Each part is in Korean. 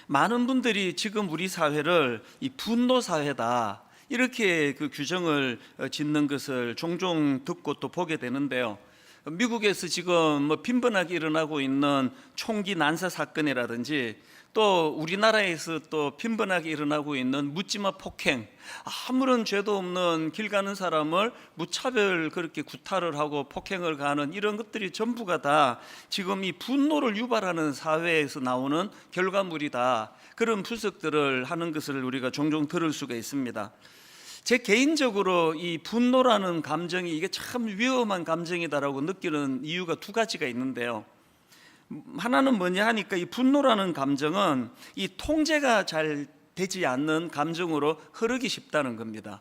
많은 분들이 지금 우리 사회를 이 분노 사회다 이렇게 그 규정을 짓는 것을 종종 듣고 또 보게 되는데요. 미국에서 지금 빈번하게 일어나고 있는 총기 난사 사건이라든지 또 우리나라에서 또 빈번하게 일어나고 있는 묻지마 폭행, 아무런 죄도 없는 길 가는 사람을 무차별 그렇게 구타를 하고 폭행을 가하는 이런 것들이 전부가 다 지금 이 분노를 유발하는 사회에서 나오는 결과물이다, 그런 분석들을 하는 것을 우리가 종종 들을 수가 있습니다. 제 개인적으로 이 분노라는 감정이 이게 참 위험한 감정이다라고 느끼는 이유가 두 가지가 있는데요. 하나는 뭐냐 하니까 이 분노라는 감정은 이 통제가 잘 되지 않는 감정으로 흐르기 쉽다는 겁니다.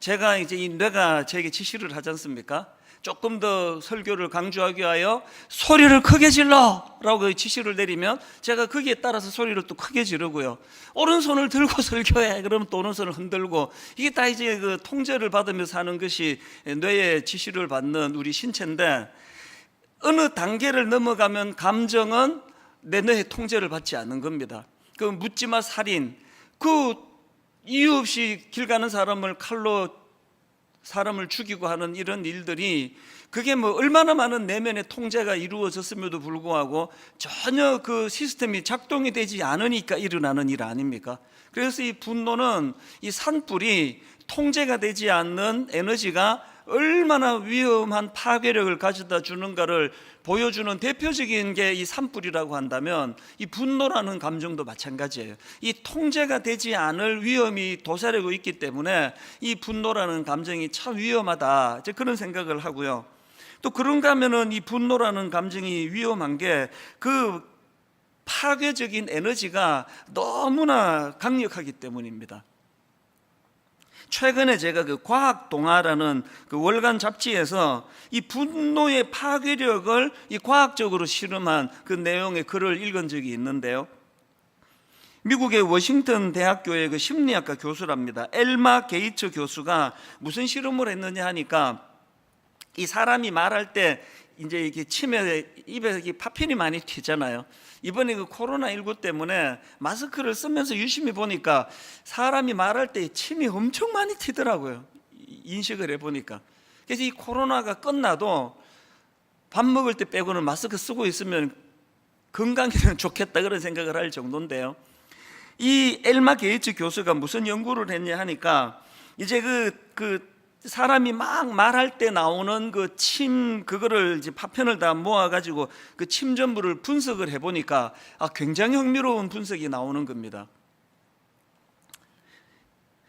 제가 이제 이 뇌가 제게 지시를 하지 않습니까? 조금 더 설교를 강조하기 위하여 소리를 크게 질러! 라고 지시를 내리면 제가 거기에 따라서 소리를 또 크게 지르고요. 오른손을 들고 설교해! 그러면 또 오른손을 흔들고, 이게 다 이제 그 통제를 받으면서 하는 것이 뇌의 지시를 받는 우리 신체인데, 어느 단계를 넘어가면 감정은 내 뇌의 통제를 받지 않는 겁니다. 그 묻지마 살인, 그 이유 없이 길 가는 사람을 칼로 사람을 죽이고 하는 이런 일들이 그게 뭐 얼마나 많은 내면의 통제가 이루어졌음에도 불구하고 전혀 그 시스템이 작동이 되지 않으니까 일어나는 일 아닙니까? 그래서 이 분노는 이 산불이 통제가 되지 않는 에너지가 얼마나 위험한 파괴력을 가져다 주는가를 보여주는 대표적인 게 이 산불이라고 한다면, 이 분노라는 감정도 마찬가지예요. 이 통제가 되지 않을 위험이 도사리고 있기 때문에 이 분노라는 감정이 참 위험하다, 이제 그런 생각을 하고요. 또 그런가 하면은 이 분노라는 감정이 위험한 게 그 파괴적인 에너지가 너무나 강력하기 때문입니다. 최근에 제가 그 과학동화라는 그 월간 잡지에서 이 분노의 파괴력을 이 과학적으로 실험한 그 내용의 글을 읽은 적이 있는데요. 미국의 워싱턴 대학교의 그 심리학과 교수랍니다. 엘마 게이츠 교수가 무슨 실험을 했느냐 하니까, 이 사람이 말할 때 이제 이렇게 침에 입에 파편이 많이 튀잖아요. 이번에 그 코로나19 때문에 마스크를 쓰면서 유심히 보니까 사람이 말할 때 침이 엄청 많이 튀더라고요. 인식을 해보니까. 그래서 이 코로나가 끝나도 밥 먹을 때 빼고는 마스크 쓰고 있으면 건강에는 좋겠다, 그런 생각을 할 정도인데요. 이 엘마 게이츠 교수가 무슨 연구를 했냐 하니까, 이제 그 사람이 막 말할 때 나오는 그 침, 그거를 이제 파편을 다 모아가지고 그 침 전부를 분석을 해보니까 굉장히 흥미로운 분석이 나오는 겁니다.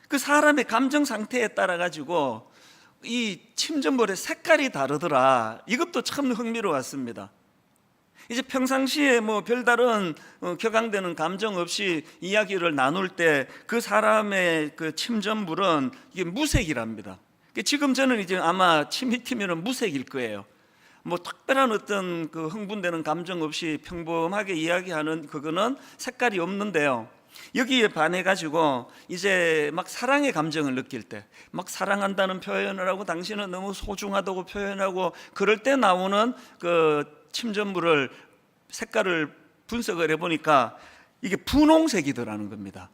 그 사람의 감정 상태에 따라 가지고 이 침 전부의 색깔이 다르더라. 이것도 참 흥미로웠습니다. 이제 평상시에 뭐 별다른 격앙되는 감정 없이 이야기를 나눌 때 그 사람의 그 침 전부는 이게 무색이랍니다. 지금 저는 이제 아마 침이 튀면 무색일 거예요. 뭐 특별한 어떤 그 흥분되는 감정 없이 평범하게 이야기하는 그거는 색깔이 없는데요. 여기에 반해 가지고 이제 막 사랑의 감정을 느낄 때, 막 사랑한다는 표현을 하고 당신은 너무 소중하다고 표현하고 그럴 때 나오는 그 침전물을 색깔을 분석을 해보니까 이게 분홍색이더라는 겁니다.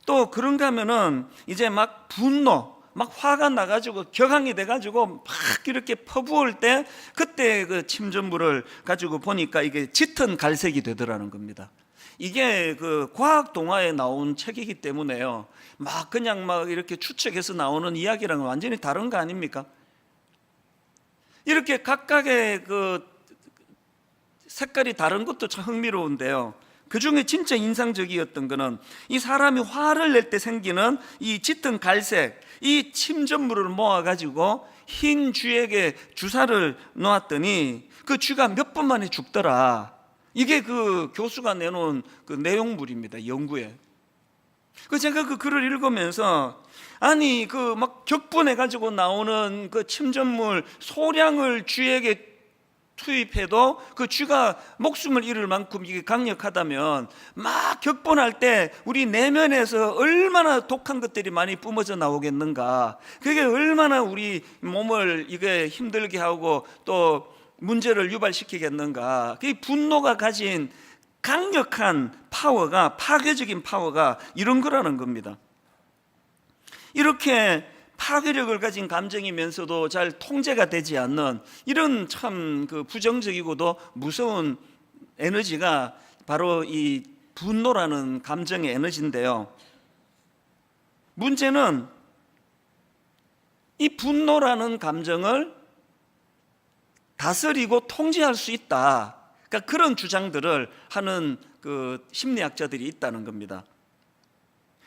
또 그런가 하면은 이제 막 분노, 막 화가 나가지고 격앙이 돼가지고 막 이렇게 퍼부을 때 그때 그 침전물을 가지고 보니까 이게 짙은 갈색이 되더라는 겁니다. 이게 그 과학 동화에 나온 책이기 때문에요. 막 그냥 막 이렇게 추측해서 나오는 이야기랑은 완전히 다른 거 아닙니까? 이렇게 각각의 그 색깔이 다른 것도 참 흥미로운데요. 그 중에 진짜 인상적이었던 거는 이 사람이 화를 낼 때 생기는 이 짙은 갈색, 이 침전물을 모아가지고 흰 쥐에게 주사를 놓았더니 그 쥐가 몇 분 만에 죽더라. 이게 그 교수가 내놓은 그 내용물입니다. 연구에. 제가 그 글을 읽으면서 아니 그 막 격분해가지고 나오는 그 침전물 소량을 쥐에게 투입해도 그 쥐가 목숨을 잃을 만큼 이게 강력하다면 막 격분할 때 우리 내면에서 얼마나 독한 것들이 많이 뿜어져 나오겠는가. 그게 얼마나 우리 몸을 이게 힘들게 하고 또 문제를 유발시키겠는가. 그 분노가 가진 강력한 파워가, 파괴적인 파워가 이런 거라는 겁니다. 이렇게 파괴력을 가진 감정이면서도 잘 통제가 되지 않는 이런 참 그 부정적이고도 무서운 에너지가 바로 이 분노라는 감정의 에너지인데요. 문제는 이 분노라는 감정을 다스리고 통제할 수 있다. 그러니까 그런 주장들을 하는 그 심리학자들이 있다는 겁니다.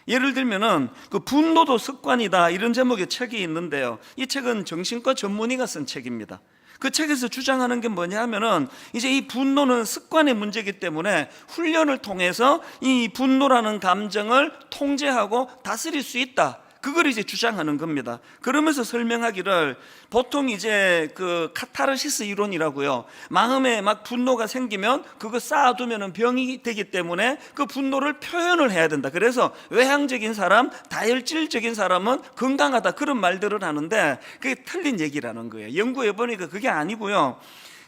예를 들면은 그 분노도 습관이다 이런 제목의 책이 있는데요. 이 책은 정신과 전문의가 쓴 책입니다. 그 책에서 주장하는 게 뭐냐 하면은 이제 이 분노는 습관의 문제이기 때문에 훈련을 통해서 이 분노라는 감정을 통제하고 다스릴 수 있다. 그걸 이제 주장하는 겁니다. 그러면서 설명하기를 보통 이제 그 카타르시스 이론이라고요. 마음에 막 분노가 생기면 그거 쌓아두면 병이 되기 때문에 그 분노를 표현을 해야 된다. 그래서 외향적인 사람, 다혈질적인 사람은 건강하다 그런 말들을 하는데 그게 틀린 얘기라는 거예요. 연구해 보니까 그게 아니고요.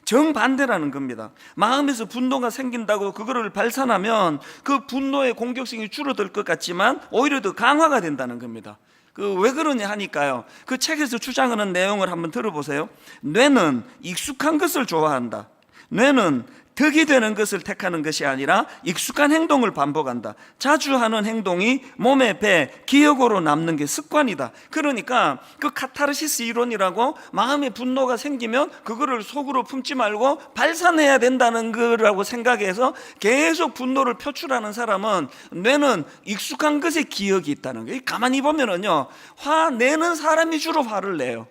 정반대라는 겁니다. 마음에서 분노가 생긴다고 그거를 발산하면 그 분노의 공격성이 줄어들 것 같지만 오히려 더 강화가 된다는 겁니다. 그 왜 그러냐 하니까요. 그 책에서 주장하는 내용을 한번 들어보세요. 뇌는 익숙한 것을 좋아한다. 뇌는 덕이 되는 것을 택하는 것이 아니라 익숙한 행동을 반복한다. 자주 하는 행동이 몸에 배, 기억으로 남는 게 습관이다. 그러니까 그 카타르시스 이론이라고 마음에 분노가 생기면 그거를 속으로 품지 말고 발산해야 된다는 거라고 생각해서 계속 분노를 표출하는 사람은 뇌는 익숙한 것에 기억이 있다는 거예요. 가만히 보면은요, 화내는 사람이 주로 화를 내요.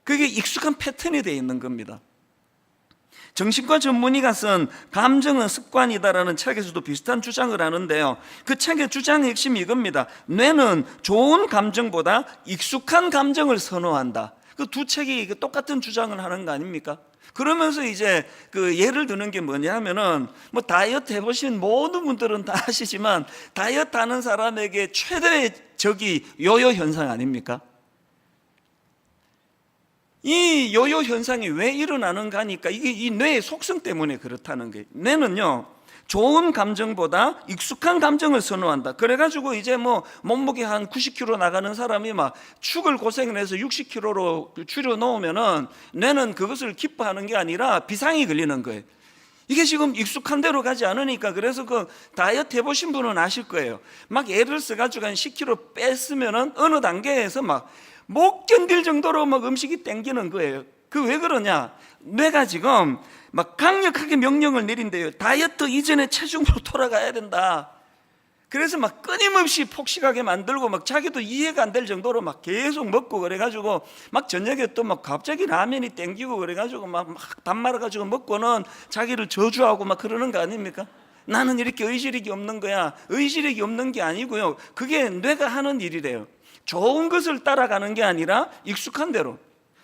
그게 익숙한 패턴이 되어 있는 겁니다. 정신과 전문의가 쓴 감정은 습관이다라는 책에서도 비슷한 주장을 하는데요. 그 책의 주장의 핵심이 이겁니다. 뇌는 좋은 감정보다 익숙한 감정을 선호한다. 그 두 책이 똑같은 주장을 하는 거 아닙니까? 그러면서 이제 그 예를 드는 게 뭐냐 하면은 뭐 다이어트 해보신 모든 분들은 다 아시지만 다이어트 하는 사람에게 최대의 적이 요요 현상 아닙니까? 이 요요 현상이 왜 일어나는가 하니까 이게 이 뇌의 속성 때문에 그렇다는 거예요. 뇌는요, 좋은 감정보다 익숙한 감정을 선호한다. 그래가지고 이제 뭐 몸무게 한 90kg 나가는 사람이 막 축을 고생을 해서 60kg로 줄여 놓으면은 뇌는 그것을 기뻐하는 게 아니라 비상이 걸리는 거예요. 이게 지금 익숙한 대로 가지 않으니까. 그래서 그 다이어트 해보신 분은 아실 거예요. 막 애를 써가지고 한 10kg 뺐으면은 어느 단계에서 막 못 견딜 정도로 막 음식이 땡기는 거예요. 그 왜 그러냐? 뇌가 지금 막 강력하게 명령을 내린대요. 다이어트 이전의 체중으로 돌아가야 된다. 그래서 막 끊임없이 폭식하게 만들고 막 자기도 이해가 안 될 정도로 막 계속 먹고 그래가지고 막 저녁에 또 막 갑자기 라면이 땡기고 그래가지고 막 밥 말아가지고 먹고는 자기를 저주하고 막 그러는 거 아닙니까? 나는 이렇게 의지력이 없는 거야. 의지력이 없는 게 아니고요. 그게 뇌가 하는 일이래요. 좋은 것을 따라가는 게 아니라 익숙한 대로.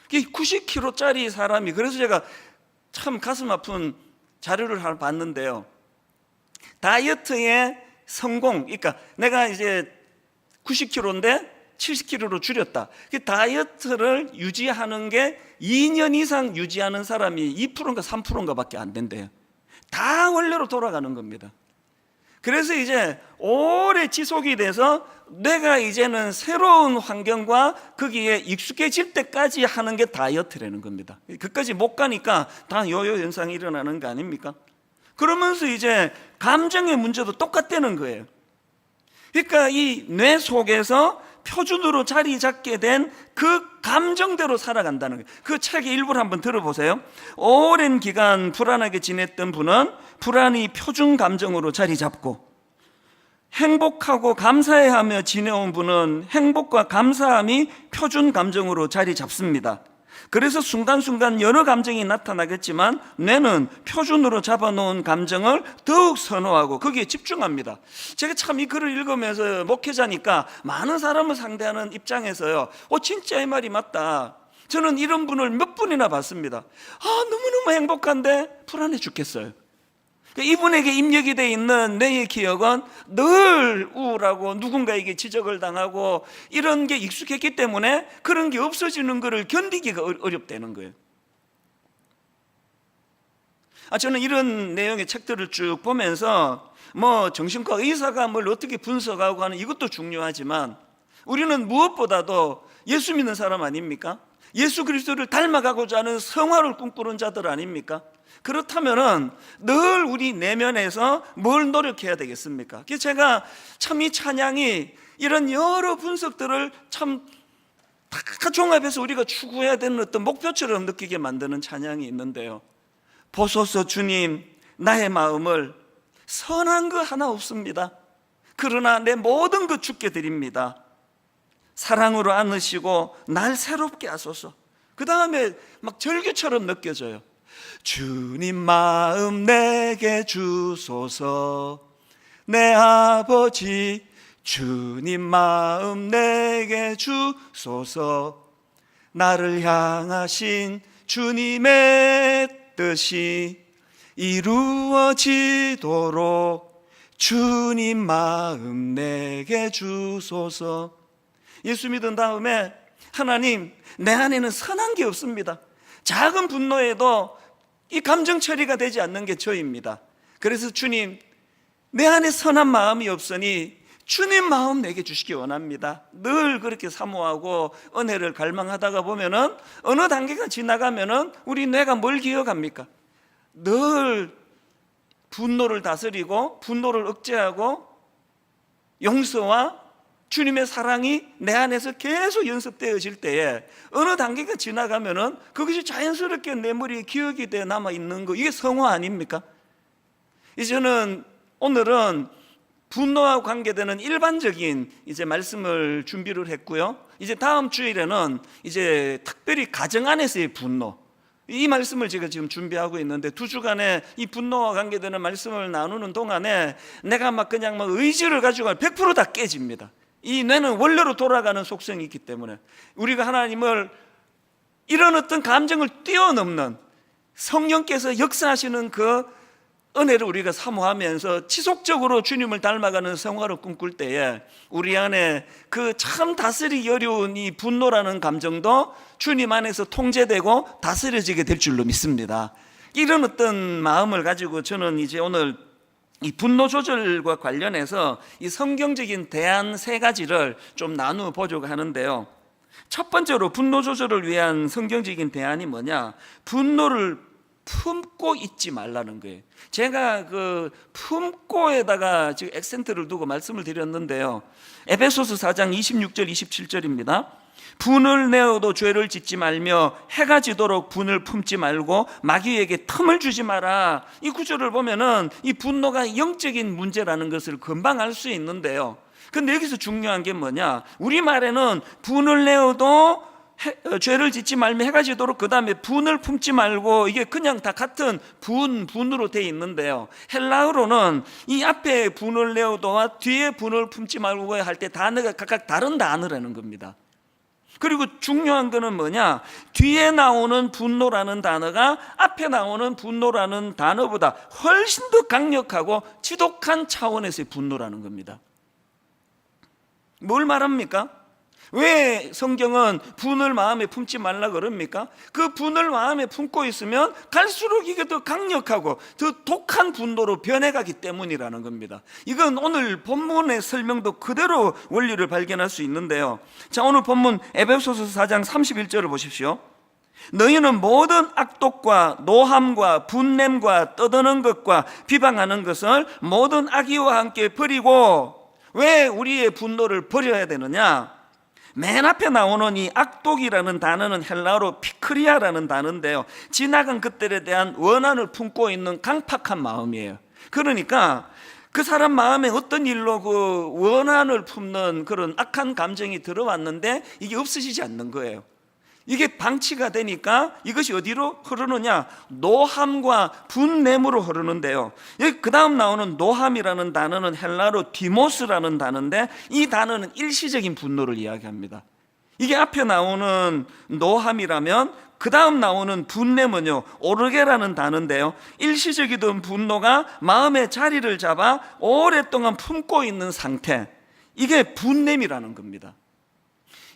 90kg짜리 사람이, 그래서 제가 참 가슴 아픈 자료를 하나 봤는데요. 다이어트의 성공, 그러니까 내가 이제 90kg인데 70kg로 줄였다. 그 다이어트를 유지하는 게 2년 이상 유지하는 사람이 2%인가 3%인가 밖에 안 된대요. 다 원래로 돌아가는 겁니다. 그래서 이제 오래 지속이 돼서 뇌가 이제는 새로운 환경과 거기에 익숙해질 때까지 하는 게 다이어트라는 겁니다. 그까지 못 가니까 다 요요 현상이 일어나는 거 아닙니까? 그러면서 이제 감정의 문제도 똑같다는 거예요. 그러니까 이 뇌 속에서 표준으로 자리 잡게 된 그 감정대로 살아간다는 거예요. 그 책의 일부를 한번 들어보세요. 오랜 기간 불안하게 지냈던 분은 불안이 표준 감정으로 자리 잡고, 행복하고 감사해하며 지내온 분은 행복과 감사함이 표준 감정으로 자리 잡습니다. 그래서 순간순간 여러 감정이 나타나겠지만 뇌는 표준으로 잡아놓은 감정을 더욱 선호하고 거기에 집중합니다. 제가 참 이 글을 읽으면서 목회자니까 많은 사람을 상대하는 입장에서요, 진짜 이 말이 맞다. 저는 이런 분을 몇 분이나 봤습니다. 너무너무 행복한데 불안해 죽겠어요. 이분에게 입력이 되어 있는 뇌의 기억은 늘 우울하고 누군가에게 지적을 당하고 이런 게 익숙했기 때문에 그런 게 없어지는 것을 견디기가 어렵다는 거예요. 저는 이런 내용의 책들을 쭉 보면서 뭐 정신과 의사가 뭘 어떻게 분석하고 하는 이것도 중요하지만 우리는 무엇보다도 예수 믿는 사람 아닙니까? 예수 그리스도를 닮아가고자 하는 성화를 꿈꾸는 자들 아닙니까? 그렇다면은 늘 우리 내면에서 뭘 노력해야 되겠습니까? 그래서 제가 참 이 찬양이 이런 여러 분석들을 참 다 종합해서 우리가 추구해야 되는 어떤 목표처럼 느끼게 만드는 찬양이 있는데요. 보소서 주님, 나의 마음을 선한 거 하나 없습니다. 그러나 내 모든 것 주께 드립니다. 사랑으로 안으시고 날 새롭게 하소서. 그 다음에 막 절규처럼 느껴져요. 주님 마음 내게 주소서. 내 아버지 주님 마음 내게 주소서. 나를 향하신 주님의 뜻이 이루어지도록 주님 마음 내게 주소서. 예수 믿은 다음에 하나님, 내 안에는 선한 게 없습니다. 작은 분노에도 이 감정 처리가 되지 않는 게 저입니다. 그래서 주님, 내 안에 선한 마음이 없으니 주님 마음 내게 주시기 원합니다. 늘 그렇게 사모하고 은혜를 갈망하다가 보면은 어느 단계가 지나가면은 우리 뇌가 뭘 기억합니까? 늘 분노를 다스리고 분노를 억제하고 용서와 주님의 사랑이 내 안에서 계속 연습되어질 때에 어느 단계가 지나가면은 그것이 자연스럽게 내 머리에 기억이 돼 남아있는 거, 이게 성화 아닙니까? 이제는 오늘은 분노와 관계되는 일반적인 이제 말씀을 준비를 했고요. 이제 다음 주일에는 이제 특별히 가정 안에서의 분노, 이 말씀을 제가 지금 준비하고 있는데, 두 주간에 이 분노와 관계되는 말씀을 나누는 동안에 내가 막 그냥 막 의지를 가지고 100% 다 깨집니다. 이 뇌는 원래로 돌아가는 속성이 있기 때문에 우리가 하나님을 이런 어떤 감정을 뛰어넘는 성령께서 역사하시는 그 은혜를 우리가 사모하면서 지속적으로 주님을 닮아가는 생활을 꿈꿀 때에 우리 안에 그 참 다스리기 어려운 이 분노라는 감정도 주님 안에서 통제되고 다스려지게 될 줄로 믿습니다. 이런 어떤 마음을 가지고 저는 이제 오늘 이 분노 조절과 관련해서 이 성경적인 대안 세 가지를 좀 나누어 보려고 하는데요. 첫 번째로 분노 조절을 위한 성경적인 대안이 뭐냐? 분노를 품고 있지 말라는 거예요. 제가 그 품고에다가 지금 액센트를 두고 말씀을 드렸는데요. 에베소서 4장 26절 27절입니다. 분을 내어도 죄를 짓지 말며 해가 지도록 분을 품지 말고 마귀에게 틈을 주지 마라. 이 구절을 보면은 이 분노가 영적인 문제라는 것을 금방 알 수 있는데요. 근데 여기서 중요한 게 뭐냐? 우리말에는 분을 내어도 죄를 짓지 말며 해가 지도록, 그 다음에 분을 품지 말고, 이게 그냥 다 같은 분으로 되어 있는데요. 헬라어로는 이 앞에 분을 내어도와 뒤에 분을 품지 말고 할 때 단어가 각각 다른 단어라는 겁니다. 그리고 중요한 거는 뭐냐? 뒤에 나오는 분노라는 단어가 앞에 나오는 분노라는 단어보다 훨씬 더 강력하고 지독한 차원에서의 분노라는 겁니다. 뭘 말합니까? 왜 성경은 분을 마음에 품지 말라 그럽니까? 그 분을 마음에 품고 있으면 갈수록 이게 더 강력하고 더 독한 분노로 변해가기 때문이라는 겁니다. 이건 오늘 본문의 설명도 그대로 원리를 발견할 수 있는데요. 자, 오늘 본문 에베소서 4장 31절을 보십시오. 너희는 모든 악독과 노함과 분냄과 떠드는 것과 비방하는 것을 모든 악의와 함께 버리고. 왜 우리의 분노를 버려야 되느냐? 맨 앞에 나오는 이 악독이라는 단어는 헬라어로 피크리아라는 단어인데요, 지나간 것들에 대한 원한을 품고 있는 강팍한 마음이에요. 그러니까 그 사람 마음에 어떤 일로 그 원한을 품는 그런 악한 감정이 들어왔는데 이게 없어지지 않는 거예요. 이게 방치가 되니까 이것이 어디로 흐르느냐? 노함과 분냄으로 흐르는데요. 여기 그 다음 나오는 노함이라는 단어는 헬라어로 디모스라는 단어인데, 이 단어는 일시적인 분노를 이야기합니다. 이게 앞에 나오는 노함이라면 그 다음 나오는 분냄은요, 오르게라는 단어인데요, 일시적이던 분노가 마음의 자리를 잡아 오랫동안 품고 있는 상태, 이게 분냄이라는 겁니다.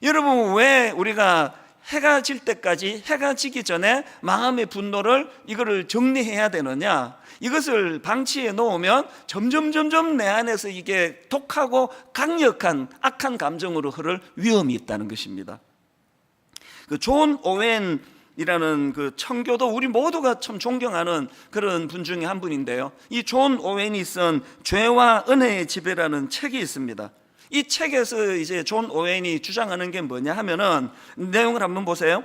여러분, 왜 우리가 해가 질 때까지, 해가 지기 전에 마음의 분노를 이거를 정리해야 되느냐, 이것을 방치해 놓으면 점점 내 안에서 이게 독하고 강력한 악한 감정으로 흐를 위험이 있다는 것입니다. 그 존 오웬이라는 그 청교도, 우리 모두가 참 존경하는 그런 분 중에 한 분인데요, 이 존 오웬이 쓴 죄와 은혜의 지배라는 책이 있습니다. 이 책에서 이제 존 오웬이 주장하는 게 뭐냐 하면은, 내용을 한번 보세요.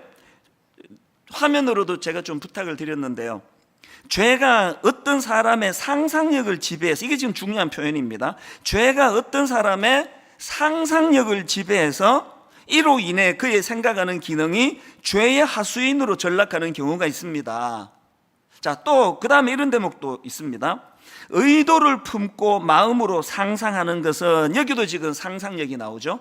화면으로도 제가 좀 부탁을 드렸는데요, 죄가 어떤 사람의 상상력을 지배해서, 이게 지금 중요한 표현입니다. 죄가 어떤 사람의 상상력을 지배해서 이로 인해 그의 생각하는 기능이 죄의 하수인으로 전락하는 경우가 있습니다. 자, 또 그 다음에 이런 대목도 있습니다. 의도를 품고 마음으로 상상하는 것은, 여기도 지금 상상력이 나오죠.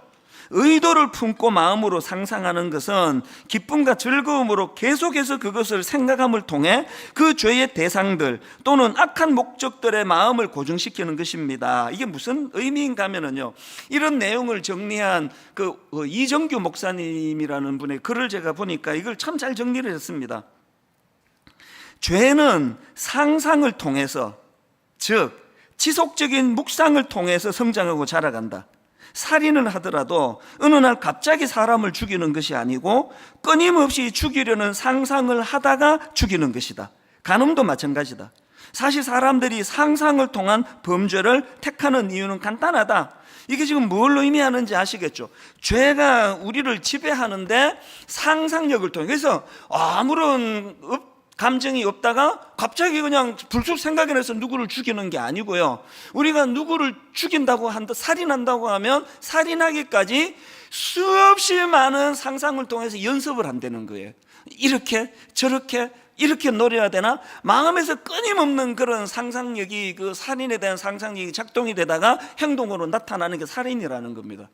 의도를 품고 마음으로 상상하는 것은 기쁨과 즐거움으로 계속해서 그것을 생각함을 통해 그 죄의 대상들 또는 악한 목적들의 마음을 고정시키는 것입니다. 이게 무슨 의미인가 하면요, 이런 내용을 정리한 그 이정규 목사님이라는 분의 글을 제가 보니까 이걸 참 잘 정리를 했습니다. 죄는 상상을 통해서, 즉 지속적인 묵상을 통해서 성장하고 자라간다. 살인을 하더라도 어느 날 갑자기 사람을 죽이는 것이 아니고 끊임없이 죽이려는 상상을 하다가 죽이는 것이다. 간음도 마찬가지다. 사실 사람들이 상상을 통한 범죄를 택하는 이유는 간단하다. 이게 지금 뭘 의미하는지 아시겠죠? 죄가 우리를 지배하는데 상상력을 통해, 그래서 아무런 감정이 없다가 갑자기 그냥 불쑥 생각이 나서 누구를 죽이는 게 아니고요, 우리가 누구를 죽인다고 한다, 살인한다고 하면 살인하기까지 수없이 많은 상상을 통해서 연습을 한다는 거예요. 이렇게 저렇게 이렇게 노려야 되나, 마음에서 끊임없는 그런 상상력이, 그 살인에 대한 상상력이 작동이 되다가 행동으로 나타나는 게 살인이라는 겁니다.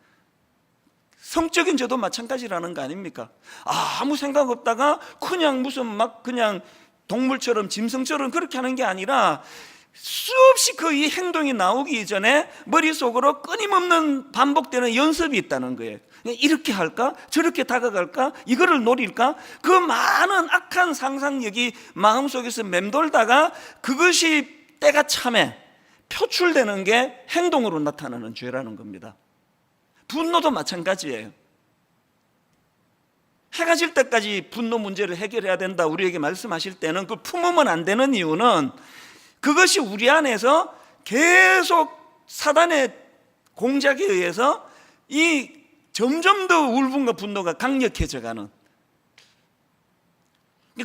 성적인 죄도 마찬가지라는 거 아닙니까? 아무 생각 없다가 그냥 무슨 막 그냥 동물처럼 짐승처럼 그렇게 하는 게 아니라 수없이 그 이 행동이 나오기 전에 머릿속으로 끊임없는 반복되는 연습이 있다는 거예요. 이렇게 할까? 저렇게 다가갈까? 이거를 노릴까? 그 많은 악한 상상력이 마음속에서 맴돌다가 그것이 때가 참에 표출되는 게 행동으로 나타나는 죄라는 겁니다. 분노도 마찬가지예요. 해가 질 때까지 분노 문제를 해결해야 된다 우리에게 말씀하실 때는, 그걸 품으면 안 되는 이유는 그것이 우리 안에서 계속 사단의 공작에 의해서 이 점점 더 울분과 분노가 강력해져가는,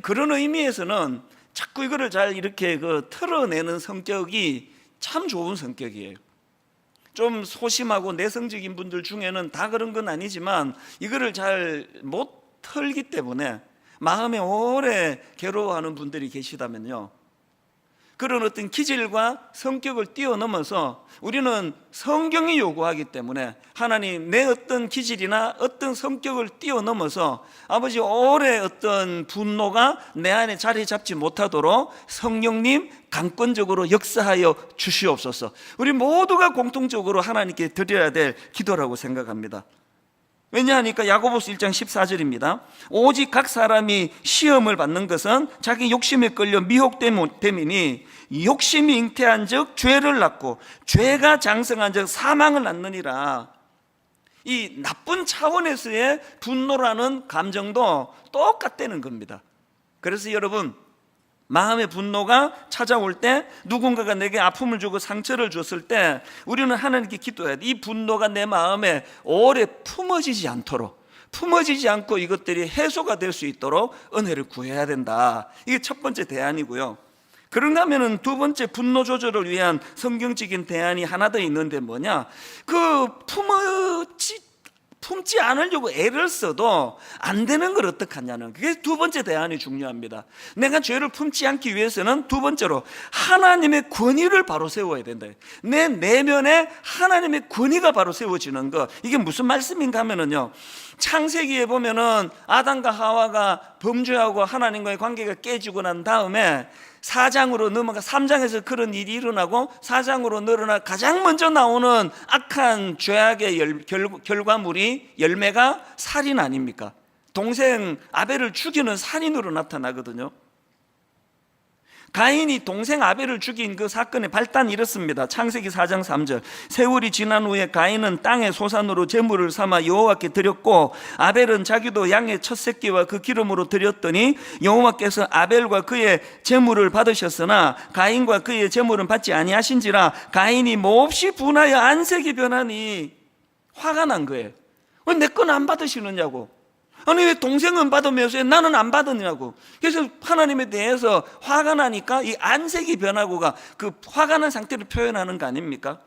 그런 의미에서는 자꾸 이거를 잘 이렇게 털어내는 성격이 참 좋은 성격이에요. 좀 소심하고 내성적인 분들 중에는 다 그런 건 아니지만 이거를 잘 못 털기 때문에 마음에 오래 괴로워하는 분들이 계시다면요, 그런 어떤 기질과 성격을 뛰어넘어서 우리는 성경이 요구하기 때문에 하나님, 내 어떤 기질이나 어떤 성격을 뛰어넘어서 아버지 오래 어떤 분노가 내 안에 자리 잡지 못하도록 성령님 강권적으로 역사하여 주시옵소서. 우리 모두가 공통적으로 하나님께 드려야 될 기도라고 생각합니다. 왜냐하니까 야고보서 1장 14절입니다. 오직 각 사람이 시험을 받는 것은 자기 욕심에 끌려 미혹됨이니 욕심이 잉태한 즉 죄를 낳고 죄가 장성한 즉 사망을 낳느니라. 이 나쁜 차원에서의 분노라는 감정도 똑같다는 겁니다. 그래서 여러분, 마음의 분노가 찾아올 때, 누군가가 내게 아픔을 주고 상처를 줬을 때 우리는 하나님께 기도해야 돼. 이 분노가 내 마음에 오래 품어지지 않고 이것들이 해소가 될 수 있도록 은혜를 구해야 된다. 이게 첫 번째 대안이고요. 그런가 하면은 두 번째 분노 조절을 위한 성경적인 대안이 하나 더 있는데 뭐냐, 품지 않으려고 애를 써도 안 되는 걸 어떡하냐는, 그게 두 번째 대안이 중요합니다. 내가 죄를 품지 않기 위해서는 두 번째로 하나님의 권위를 바로 세워야 된다. 내 내면에 하나님의 권위가 바로 세워지는 것, 이게 무슨 말씀인가 하면은요, 창세기에 보면은 아담과 하와가 범죄하고 하나님과의 관계가 깨지고 난 다음에 4장으로 넘어가 3장에서 그런 일이 일어나고 4장으로 늘어나 가장 먼저 나오는 악한 죄악의 결과물이, 열매가 살인 아닙니까? 동생 아벨을 죽이는 살인으로 나타나거든요. 가인이 동생 아벨을 죽인 그 사건의 발단이 이렇습니다. 창세기 4장 3절. 세월이 지난 후에 가인은 땅의 소산으로 제물을 삼아 여호와께 드렸고 아벨은 자기도 양의 첫 새끼와 그 기름으로 드렸더니 여호와께서 아벨과 그의 제물을 받으셨으나 가인과 그의 제물은 받지 아니하신지라 가인이 몹시 분하여 안색이 변하니 화가 난 거예요. 왜 내 건 안 받으시느냐고. 아니 왜 동생은 받으면서 왜 나는 안 받느냐고. 그래서 하나님에 대해서 화가 나니까 이 안색이 변하고가 그 화가 난 상태를 표현하는 거 아닙니까?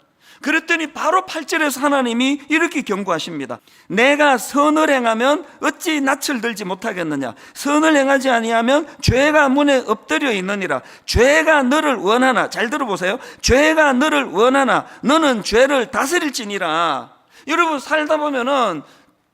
그랬더니 바로 8절에서 하나님이 이렇게 경고하십니다. 내가 선을 행하면 어찌 낯을 들지 못하겠느냐. 선을 행하지 아니하면 죄가 문에 엎드려 있느니라. 죄가 너를 원하나. 잘 들어보세요. 죄가 너를 원하나 너는 죄를 다스릴지니라. 여러분 살다 보면은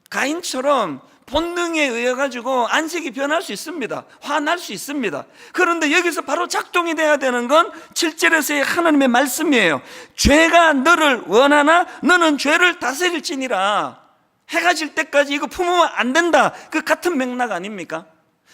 가인처럼 본능에 의해 가지고 안색이 변할 수 있습니다. 화날 수 있습니다. 그런데 여기서 바로 작동이 돼야 되는 건 7절에서의 하나님의 말씀이에요. 죄가 너를 원하나 너는 죄를 다스릴지니라. 해가 질 때까지 이거 품으면 안 된다. 그 같은 맥락 아닙니까?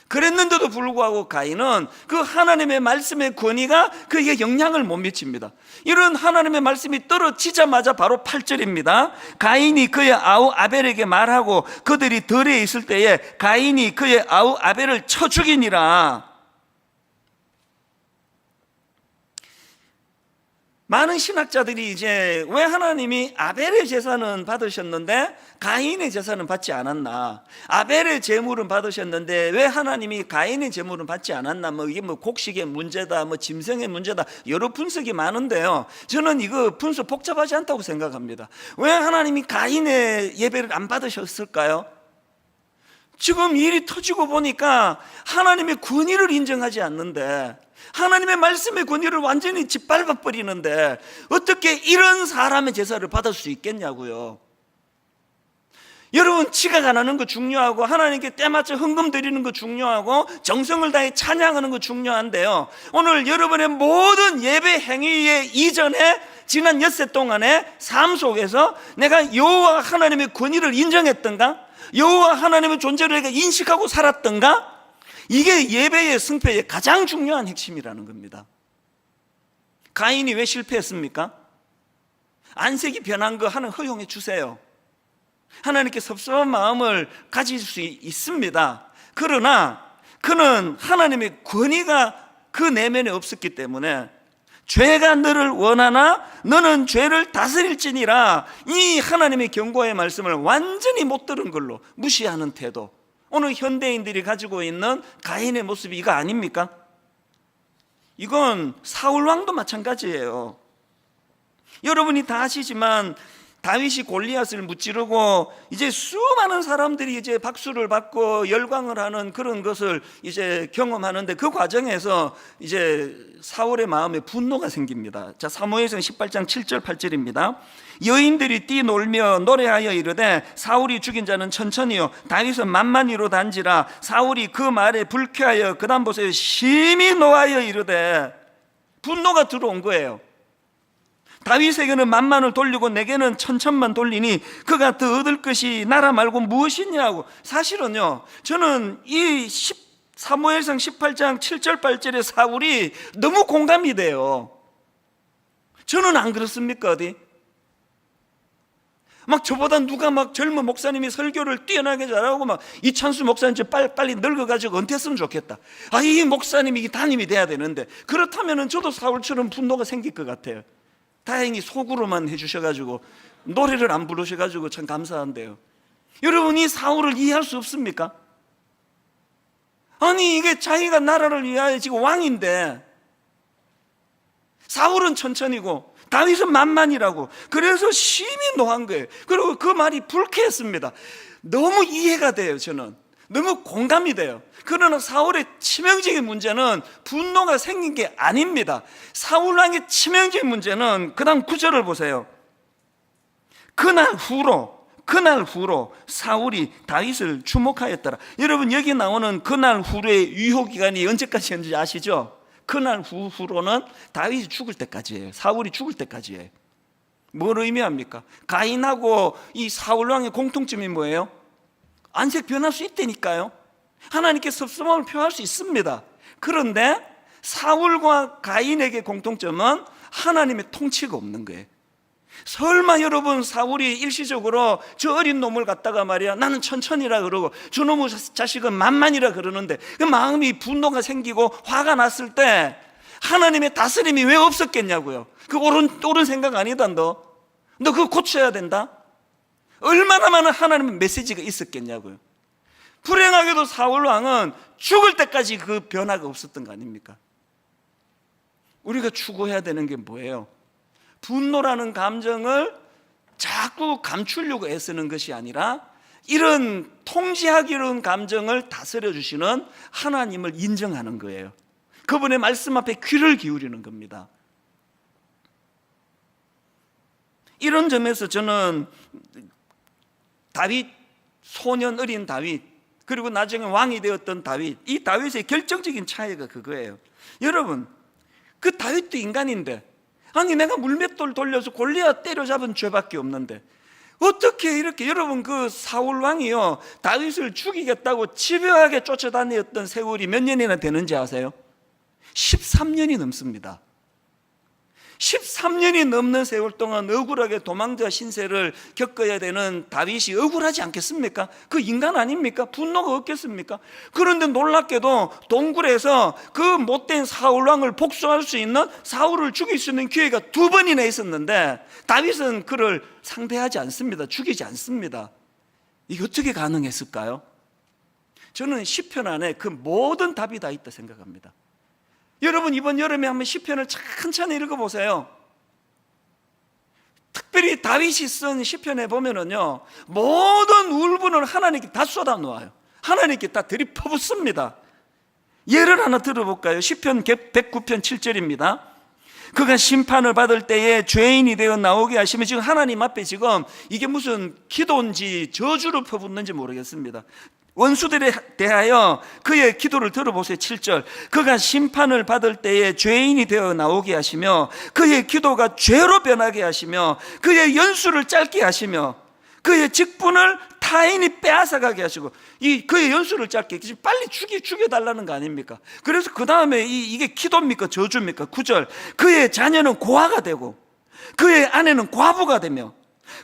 그랬는데도 불구하고 가인은 그 하나님의 말씀의 권위가 그에게 영향을 못 미칩니다. 이런 하나님의 말씀이 떨어지자마자 바로 8절입니다. 가인이 그의 아우 아벨에게 말하고 그들이 들에 있을 때에 가인이 그의 아우 아벨을 쳐 죽이니라. 많은 신학자들이 이제 왜 하나님이 아벨의 제사는 받으셨는데 가인의 제사는 받지 않았나? 아벨의 제물은 받으셨는데 왜 하나님이 가인의 제물은 받지 않았나? 이게 곡식의 문제다, 짐승의 문제다, 여러 분석이 많은데요. 저는 이거 분석 복잡하지 않다고 생각합니다. 왜 하나님이 가인의 예배를 안 받으셨을까요? 지금 일이 터지고 보니까 하나님의 권위를 인정하지 않는데, 하나님의 말씀의 권위를 완전히 짓밟아 버리는데 어떻게 이런 사람의 제사를 받을 수 있겠냐고요. 여러분, 지각 안 하는 거 중요하고 하나님께 때맞춰 헌금 드리는 거 중요하고 정성을 다해 찬양하는 거 중요한데요, 오늘 여러분의 모든 예배 행위의 이전에 지난 엿새 동안의 삶 속에서 내가 여호와 하나님의 권위를 인정했던가? 여호와 하나님의 존재를 내가 인식하고 살았던가? 이게 예배의 승패의 가장 중요한 핵심이라는 겁니다. 가인이 왜 실패했습니까? 안색이 변한 거 하나님 허용해 주세요. 하나님께 섭섭한 마음을 가질 수 있습니다. 그러나 그는 하나님의 권위가 그 내면에 없었기 때문에 죄가 너를 원하나 너는 죄를 다스릴지니라, 이 하나님의 경고의 말씀을 완전히 못 들은 걸로 무시하는 태도, 오늘 현대인들이 가지고 있는 가인의 모습이 이거 아닙니까? 이건 사울왕도 마찬가지예요. 여러분이 다 아시지만 다윗이 골리앗을 무찌르고 이제 수많은 사람들이 이제 박수를 받고 열광을 하는 그런 것을 이제 경험하는데 그 과정에서 이제 사울의 마음에 분노가 생깁니다. 자, 사무엘상 18장 7절 8절입니다. 여인들이 뛰놀며 노래하여 이르되 사울이 죽인 자는 천천히요 다윗은 만만히로 단지라. 사울이 그 말에 불쾌하여 그 다음 보세요. 심히 노하여 이르되, 분노가 들어온 거예요. 다윗에게는 만만을 돌리고 내게는 천천만 돌리니 그가 더 얻을 것이 나라 말고 무엇이냐고. 사실은요, 저는 이 사무엘상 18장 7절 8절의 사울이 너무 공감이 돼요. 저는 안 그렇습니까? 어디? 막 저보다 누가 막 젊은 목사님이 설교를 뛰어나게 잘하고 막 이찬수 목사님 빨리 늙어가지고 은퇴했으면 좋겠다. 이 목사님이 담임이 돼야 되는데, 그렇다면 저도 사울처럼 분노가 생길 것 같아요. 다행히 속으로만 해주셔가지고 노래를 안 부르셔가지고 참 감사한데요. 여러분이 사울을 이해할 수 없습니까? 아니 이게 자기가 나라를 위하여 지금 왕인데 사울은 천천히고 다윗은 만만이라고. 그래서 심히 노한 거예요. 그리고 그 말이 불쾌했습니다. 너무 이해가 돼요. 저는 너무 공감이 돼요. 그러나 사울의 치명적인 문제는 분노가 생긴 게 아닙니다. 사울왕의 치명적인 문제는 그 다음 9절을 보세요. 그날 후로 사울이 다윗을 주목하였더라. 여러분, 여기 나오는 그날 후로의 유효기간이 언제까지였는지 아시죠? 그날 후로는 다윗이 죽을 때까지예요. 사울이 죽을 때까지예요. 뭘 의미합니까? 가인하고 이 사울왕의 공통점이 뭐예요? 안색 변할 수 있다니까요. 하나님께 섭섭함을 표할 수 있습니다. 그런데 사울과 가인에게 공통점은 하나님의 통치가 없는 거예요. 설마 여러분 사울이 일시적으로 저 어린 놈을 갖다가 말이야 나는 천천히라 그러고 저놈의 자식은 만만이라 그러는데 그 마음이 분노가 생기고 화가 났을 때 하나님의 다스림이 왜 없었겠냐고요. 그 옳은 생각 아니다. 너 그거 고쳐야 된다. 얼마나 많은 하나님의 메시지가 있었겠냐고요. 불행하게도 사울 왕은 죽을 때까지 그 변화가 없었던 거 아닙니까? 우리가 추구해야 되는 게 뭐예요? 분노라는 감정을 자꾸 감추려고 애쓰는 것이 아니라 이런 통제하기로운 감정을 다스려 주시는 하나님을 인정하는 거예요. 그분의 말씀 앞에 귀를 기울이는 겁니다. 이런 점에서 저는 다윗, 소년 어린 다윗, 그리고 나중에 왕이 되었던 다윗, 이 다윗의 결정적인 차이가 그거예요. 여러분, 그 다윗도 인간인데, 아니 내가 물맷돌 돌려서 골리앗 때려잡은 죄밖에 없는데 어떻게 이렇게, 여러분 그 사울 왕이요 다윗을 죽이겠다고 집요하게 쫓아다녔던 세월이 몇 년이나 되는지 아세요? 13년이 넘습니다. 13년이 넘는 세월 동안 억울하게 도망자 신세를 겪어야 되는 다윗이 억울하지 않겠습니까? 그 인간 아닙니까? 분노가 없겠습니까? 그런데 놀랍게도 동굴에서 그 못된 사울왕을 복수할 수 있는, 사울을 죽일 수 있는 기회가 2번이나 있었는데 다윗은 그를 상대하지 않습니다. 죽이지 않습니다. 이게 어떻게 가능했을까요? 저는 시편 안에 그 모든 답이 다 있다 생각합니다. 여러분 이번 여름에 한번 시편을 천천히 읽어보세요. 특별히 다윗이 쓴 시편에 보면은요 모든 울분을 하나님께 다 쏟아놓아요. 하나님께 다 들이퍼붓습니다. 예를 하나 들어볼까요? 시편 109편 7절입니다. 그가 심판을 받을 때에 죄인이 되어 나오게 하시면, 지금 하나님 앞에 지금 이게 무슨 기도인지 저주를 퍼붓는지 모르겠습니다. 원수들에 대하여 그의 기도를 들어보세요. 7절. 그가 심판을 받을 때에 죄인이 되어 나오게 하시며 그의 기도가 죄로 변하게 하시며 그의 연수를 짧게 하시며 그의 직분을 타인이 빼앗아가게 하시고, 그의 연수를 짧게, 빨리 죽여달라는 거 아닙니까? 그래서 그 다음에 이게 기도입니까 저주입니까? 9절. 그의 자녀는 고아가 되고 그의 아내는 과부가 되며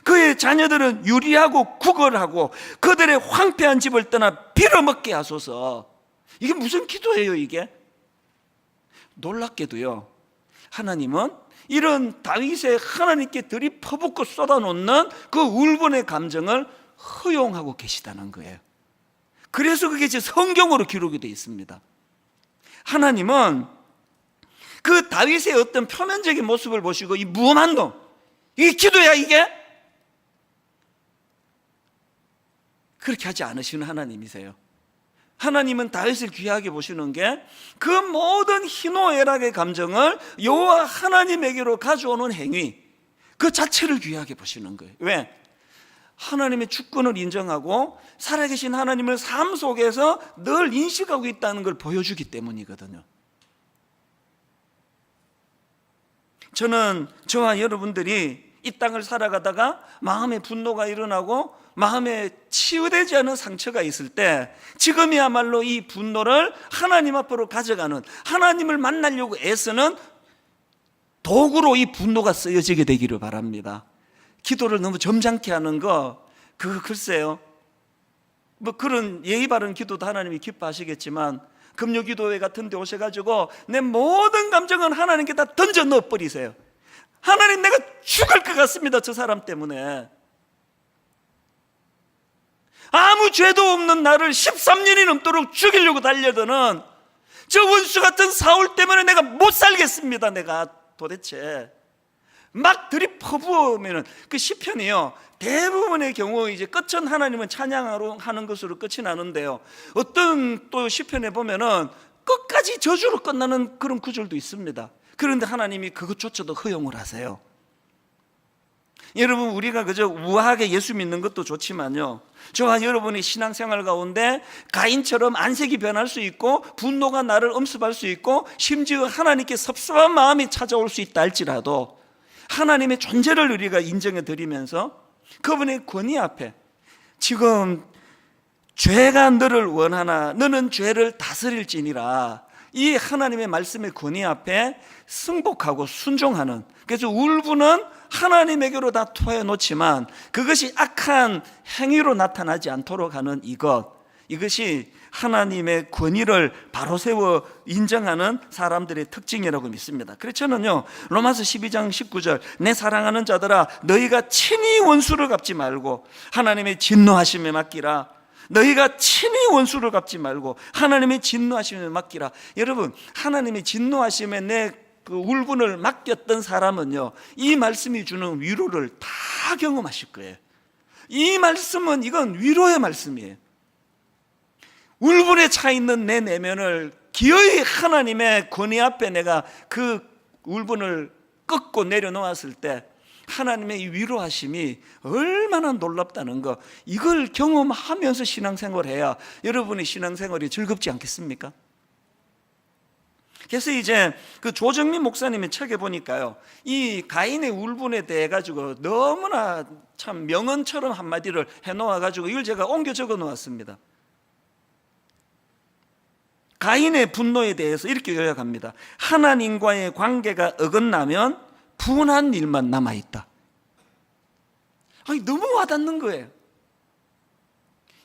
그의 자녀들은 유리하고 구걸하고 그들의 황폐한 집을 떠나 빌어먹게 하소서. 이게 무슨 기도예요 이게? 놀랍게도요 하나님은 이런 다윗의 하나님께 들이퍼붓고 쏟아놓는 그 울분의 감정을 허용하고 계시다는 거예요. 그래서 그게 제 성경으로 기록이 되어 있습니다. 하나님은 그 다윗의 어떤 표면적인 모습을 보시고 이 무엄한 놈, 이게 기도야 이게? 그렇게 하지 않으시는 하나님이세요. 하나님은 다윗을 귀하게 보시는 게 그 모든 희노애락의 감정을 여호와 하나님에게로 가져오는 행위, 그 자체를 귀하게 보시는 거예요. 왜? 하나님의 주권을 인정하고 살아계신 하나님을 삶 속에서 늘 인식하고 있다는 걸 보여주기 때문이거든요. 저는 저와 여러분들이 이 땅을 살아가다가 마음에 분노가 일어나고 마음에 치유되지 않은 상처가 있을 때 지금이야말로 이 분노를 하나님 앞으로 가져가는, 하나님을 만나려고 애쓰는 도구로 이 분노가 쓰여지게 되기를 바랍니다. 기도를 너무 점잖게 하는 거, 그거 글쎄요, 뭐 그런 예의 바른 기도도 하나님이 기뻐하시겠지만 금요기도회 같은 데 오셔가지고 내 모든 감정은 하나님께 다 던져 넣어버리세요. 하나님 내가 죽을 것 같습니다 저 사람 때문에. 아무 죄도 없는 나를 13년이 넘도록 죽이려고 달려드는 저 원수 같은 사울 때문에 내가 못 살겠습니다. 내가 도대체 막 들이퍼부으면 그 시편이요 대부분의 경우 이제 끝은 하나님은 찬양하러 하는 것으로 끝이 나는데요, 어떤 또 시편에 보면은 끝까지 저주로 끝나는 그런 구절도 있습니다. 그런데 하나님이 그것조차도 허용을 하세요. 여러분 우리가 그저 우아하게 예수 믿는 것도 좋지만요, 저와 여러분이 신앙생활 가운데 가인처럼 안색이 변할 수 있고 분노가 나를 엄습할 수 있고 심지어 하나님께 섭섭한 마음이 찾아올 수 있다 할지라도 하나님의 존재를 우리가 인정해 드리면서 그분의 권위 앞에 지금 죄가 너를 원하나 너는 죄를 다스릴지니라. 이 하나님의 말씀의 권위 앞에 승복하고 순종하는, 그래서 울분은 하나님에게로 다 토해놓지만 그것이 악한 행위로 나타나지 않도록 하는 이것이 하나님의 권위를 바로 세워 인정하는 사람들의 특징이라고 믿습니다. 그래서 저는요, 로마서 12장 19절, 내 사랑하는 자들아 너희가 친히 원수를 갚지 말고 하나님의 진노하심에 맡기라. 너희가 친히 원수를 갚지 말고 하나님의 진노하심에 맡기라. 여러분, 하나님의 진노하심에 내 그 울분을 맡겼던 사람은요, 이 말씀이 주는 위로를 다 경험하실 거예요. 이 말씀은, 이건 위로의 말씀이에요. 울분에 차 있는 내 내면을 기어이 하나님의 권위 앞에 내가 그 울분을 꺾고 내려놓았을 때 하나님의 이 위로하심이 얼마나 놀랍다는 거, 이걸 경험하면서 신앙생활을 해야 여러분의 신앙생활이 즐겁지 않겠습니까? 그래서 이제 그 조정민 목사님의 책에 보니까요, 이 가인의 울분에 대해 가지고 너무나 참 명언처럼 한마디를 해놓아 가지고 이걸 제가 옮겨 적어 놓았습니다. 가인의 분노에 대해서 이렇게 요약합니다. 하나님과의 관계가 어긋나면 분한 일만 남아있다. 아니, 너무 와닿는 거예요.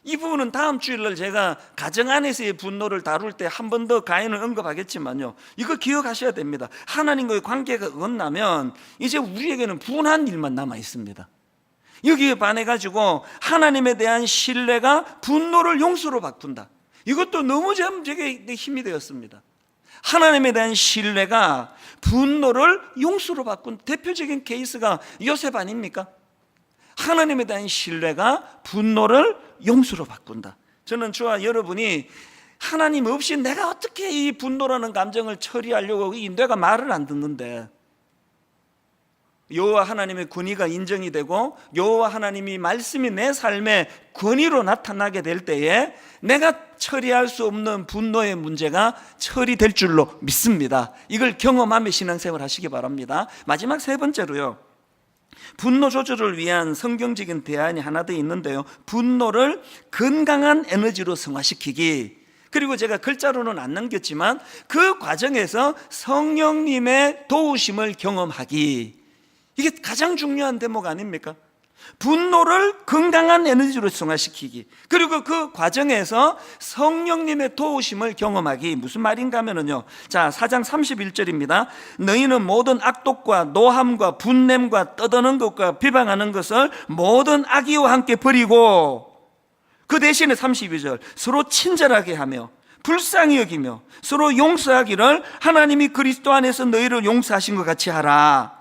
이 부분은 다음 주일날 제가 가정 안에서의 분노를 다룰 때 한 번 더 가인을 언급하겠지만요, 이거 기억하셔야 됩니다. 하나님과의 관계가 어긋나면 이제 우리에게는 분한 일만 남아있습니다. 여기에 반해가지고 하나님에 대한 신뢰가 분노를 용서로 바꾼다. 이것도 너무 제게 힘이 되었습니다. 하나님에 대한 신뢰가 분노를 용서로 바꾼 대표적인 케이스가 요셉 아닙니까? 하나님에 대한 신뢰가 분노를 용서로 바꾼다. 저는 저와 여러분이 하나님 없이 내가 어떻게 이 분노라는 감정을 처리하려고, 이 뇌가 말을 안 듣는데, 여호와 하나님의 권위가 인정이 되고 여호와 하나님이 말씀이 내 삶의 권위로 나타나게 될 때에 내가 처리할 수 없는 분노의 문제가 처리될 줄로 믿습니다. 이걸 경험하며 신앙생활 하시기 바랍니다. 마지막 세 번째로요, 분노 조절을 위한 성경적인 대안이 하나 더 있는데요, 분노를 건강한 에너지로 승화시키기. 그리고 제가 글자로는 안 남겼지만 그 과정에서 성령님의 도우심을 경험하기. 이게 가장 중요한 대목 아닙니까? 분노를 건강한 에너지로 승화시키기, 그리고 그 과정에서 성령님의 도우심을 경험하기. 무슨 말인가 하면요, 자, 4장 31절입니다. 너희는 모든 악독과 노함과 분냄과 떠드는 것과 비방하는 것을 모든 악의와 함께 버리고, 그 대신에 32절, 서로 친절하게 하며 불쌍히 여기며 서로 용서하기를 하나님이 그리스도 안에서 너희를 용서하신 것 같이 하라.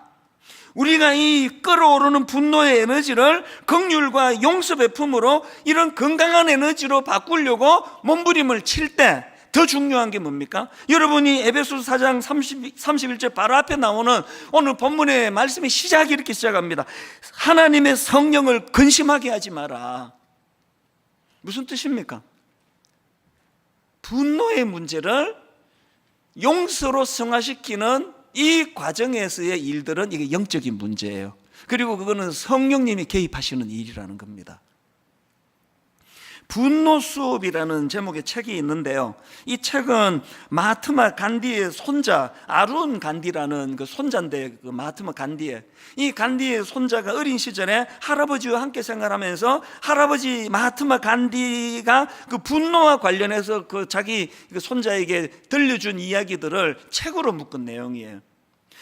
우리가 이 끓어오르는 분노의 에너지를 긍휼과 용서 베품으로 이런 건강한 에너지로 바꾸려고 몸부림을 칠 때 더 중요한 게 뭡니까? 여러분이 에베소서 4장 31절 바로 앞에 나오는 오늘 본문의 말씀의 시작이 이렇게 시작합니다. 하나님의 성령을 근심하게 하지 마라. 무슨 뜻입니까? 분노의 문제를 용서로 승화시키는 이 과정에서의 일들은 이게 영적인 문제예요. 그리고 그거는 성령님이 개입하시는 일이라는 겁니다. 분노 수업이라는 제목의 책이 있는데요, 이 책은 마하트마 간디의 손자 아룬 간디라는 그 손자인데, 그 마하트마 간디의, 이 간디의 손자가 어린 시절에 할아버지와 함께 생활하면서 할아버지 마하트마 간디가 그 분노와 관련해서 그 자기 그 손자에게 들려준 이야기들을 책으로 묶은 내용이에요.